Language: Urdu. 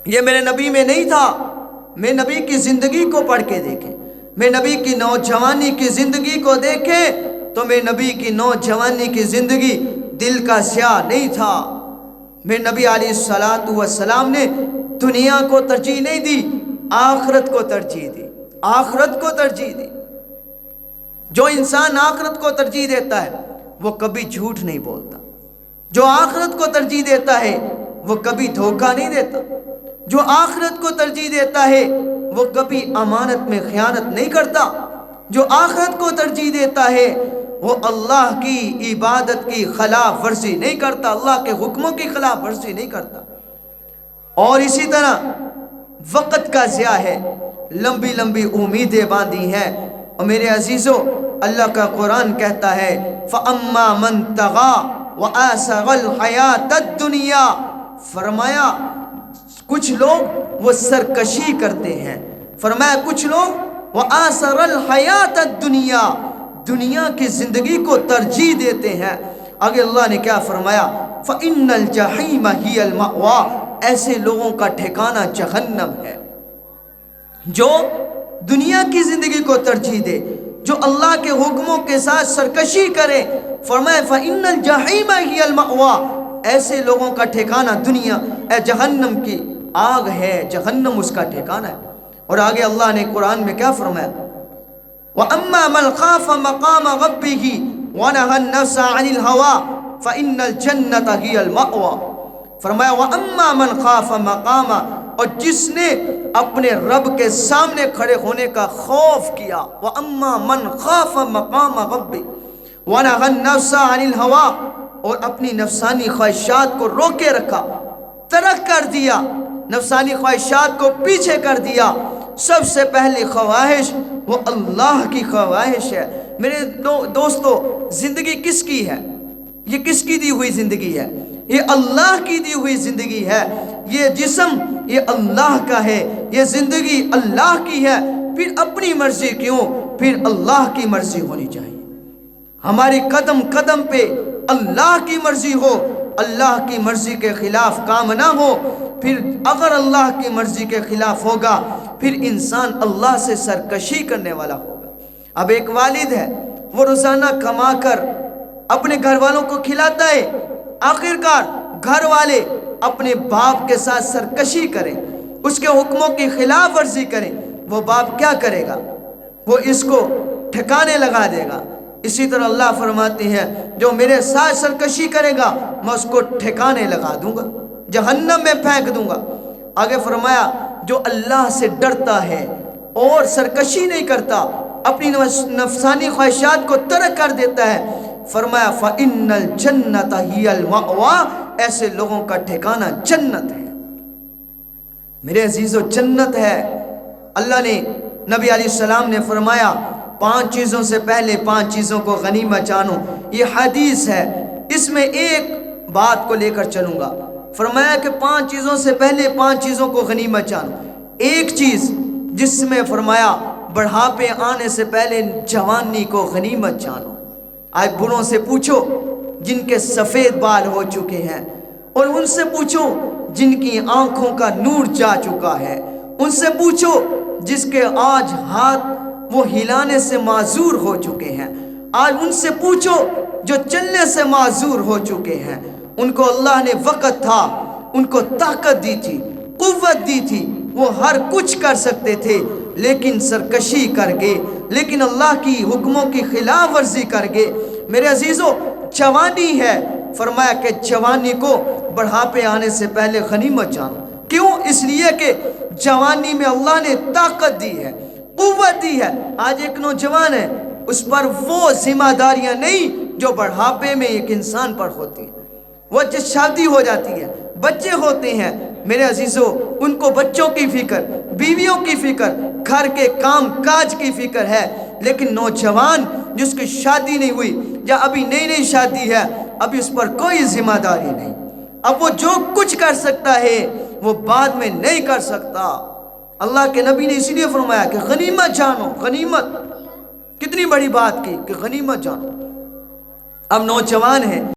یہ میرے نبی میں نہیں تھا۔ میں نبی کی زندگی کو پڑھ کے دیکھیں، میں نبی کی نوجوانی کی زندگی کو دیکھیں تو میں نبی کی نوجوانی کی زندگی دل کا سیاہ نہیں تھا۔ میں نبی علیہ السلام نے دنیا کو ترجیح نہیں دی، آخرت کو ترجیح دی، آخرت کو ترجیح دی۔ جو انسان آخرت کو ترجیح دیتا ہے وہ کبھی جھوٹ نہیں بولتا، جو آخرت کو ترجیح دیتا ہے وہ کبھی دھوکہ نہیں دیتا، جو آخرت کو ترجیح دیتا ہے وہ کبھی امانت میں خیانت نہیں کرتا، جو آخرت کو ترجیح دیتا ہے وہ اللہ کی عبادت کی خلاف ورزی نہیں کرتا، اللہ کے حکموں کی خلاف ورزی نہیں کرتا۔ اور اسی طرح وقت کا ضیاع ہے، لمبی لمبی امیدیں باندھی ہیں۔ اور میرے عزیزو، اللہ کا قرآن کہتا ہے فَأَمَّا مَن طَغَىٰ وَآثَرَ الْحَيَاةَ الدُّنْيَا، فرمایا کچھ لوگ وہ سرکشی کرتے ہیں، فرمایا کچھ لوگ وَآثَرَ الْحَيَاةَ الدُّنْيَا، دنیا کی زندگی کو ترجیح دیتے ہیں۔ آگے اللہ نے کیا فرمایا فَإِنَّ الْجَحِيمَ هِيَ الْمَأْوَىٰ، ایسے لوگوں کا ٹھکانہ جہنم ہے۔ جو دنیا کی زندگی کو ترجیح دے، جو اللہ کے حکموں کے ساتھ سرکشی کرے، فرمایا فَإِنَّ الْجَحِيمَ هِيَ الْمَأْوَىٰ، ایسے لوگوں کا ٹھکانہ دنیا جہنم کی آگ ہے، جہنم اس کا ٹھکانہ ہے۔ اور آگے اللہ نے قرآن میں کیا فرمایا وَأَمَّا مَنْ خَافَ مَقَامَ رَبِّهِ وَنَهَى النَّفْسَ عَنِ الْهَوَىٰ فَإِنَّ الْجَنَّةَ هِيَ الْمَأْوَىٰ، فرمایا وَأَمَّا مَنْ خَافَ مَقَامَ، اور جس نے اپنے رب کے سامنے کھڑے ہونے کا خوف کیا، وَأَمَّا مَنْ خَافَ مَقَامَ رَبِّهِ وَنَهَى النَّفْسَ عَنِ الْهَوَىٰ، اور اپنی نفسانی خواہشات کو روکے رکھا، ترک کر دیا، نفسانی خواہشات کو پیچھے کر دیا۔ سب سے پہلی خواہش وہ اللہ کی خواہش ہے۔ میرے دوستو، زندگی کس کی ہے؟ یہ کس کی دی ہوئی زندگی ہے؟ یہ اللہ کی دی ہوئی زندگی ہے۔ یہ جسم یہ اللہ کا ہے، یہ زندگی اللہ کی ہے۔ پھر اپنی مرضی کیوں، پھر اللہ کی مرضی ہونی چاہیے۔ ہماری قدم قدم پہ اللہ کی مرضی ہو، اللہ کی مرضی کے خلاف کام نہ ہو۔ پھر اگر اللہ کی مرضی کے خلاف ہوگا پھر انسان اللہ سے سرکشی کرنے والا ہوگا۔ اب ایک والد ہے، وہ روزانہ کما کر اپنے گھر والوں کو کھلاتا ہے، آخرکار گھر والے اپنے باپ کے ساتھ سرکشی کریں، اس کے حکموں کی خلاف ورزی کریں، وہ باپ کیا کرے گا؟ وہ اس کو ٹھکانے لگا دے گا۔ اسی طرح اللہ فرماتے ہیں جو میرے ساتھ سرکشی کرے گا میں اس کو ٹھکانے لگا دوں گا، جہنم میں پھینک دوں گا۔ آگے فرمایا جو اللہ سے ڈرتا ہے اور سرکشی نہیں کرتا، اپنی نفسانی خواہشات کو ترک کر دیتا ہے، فرمایا فَإِنَّ الْجَنَّةَ هِيَ الْمَأْوَىٰ، ایسے لوگوں کا ٹھکانہ جنت ہے۔ میرے عزیزو، جنت ہے۔ اللہ نے نبی علیہ السلام نے فرمایا 5 چیزوں سے پہلے 5 چیزوں کو غنیمت جانو۔ یہ حدیث ہے، اس میں ایک بات کو لے کر چلوں گا۔ فرمایا کہ 5 چیزوں سے پہلے 5 چیزوں کو غنیمت جانو۔ ایک چیز جس میں فرمایا بڑھاپے آنے سے پہلے جوانی کو غنیمت جانو۔ آج بڑوں سے پوچھو جن کے سفید بال ہو چکے ہیں، اور ان سے پوچھو جن کی آنکھوں کا نور جا چکا ہے، ان سے پوچھو جس کے آج ہاتھ وہ ہلانے سے معذور ہو چکے ہیں، آج ان سے پوچھو جو چلنے سے معذور ہو چکے ہیں۔ ان کو اللہ نے وقت تھا، ان کو طاقت دی تھی، قوت دی تھی، وہ ہر کچھ کر سکتے تھے، لیکن سرکشی کر گئے، لیکن اللہ کی حکموں کی خلاف ورزی کر گئے۔ میرے عزیزو، جوانی ہے، فرمایا کہ جوانی کو بڑھاپے آنے سے پہلے غنیمت جانو۔ کیوں؟ اس لیے کہ جوانی میں اللہ نے طاقت دی ہے، قوت دی ہے۔ آج ایک نوجوان ہے، اس پر وہ ذمہ داریاں نہیں جو بڑھاپے میں ایک انسان پر ہوتی ہیں۔ وہ جس شادی ہو جاتی ہے، بچے ہوتے ہیں، میرے عزیزو ان کو بچوں کی فکر، بیویوں کی فکر، گھر کے کام کاج کی فکر ہے، لیکن نوجوان جس کی شادی نہیں ہوئی یا ابھی نئی شادی ہے، ابھی اس پر کوئی ذمہ داری نہیں، اب وہ جو کچھ کر سکتا ہے وہ بعد میں نہیں کر سکتا۔ اللہ کے نبی نے اسی لیے فرمایا کہ غنیمت جانو۔ غنیمت کتنی بڑی بات کی کہ غنیمت جانو۔ اب نوجوان ہیں،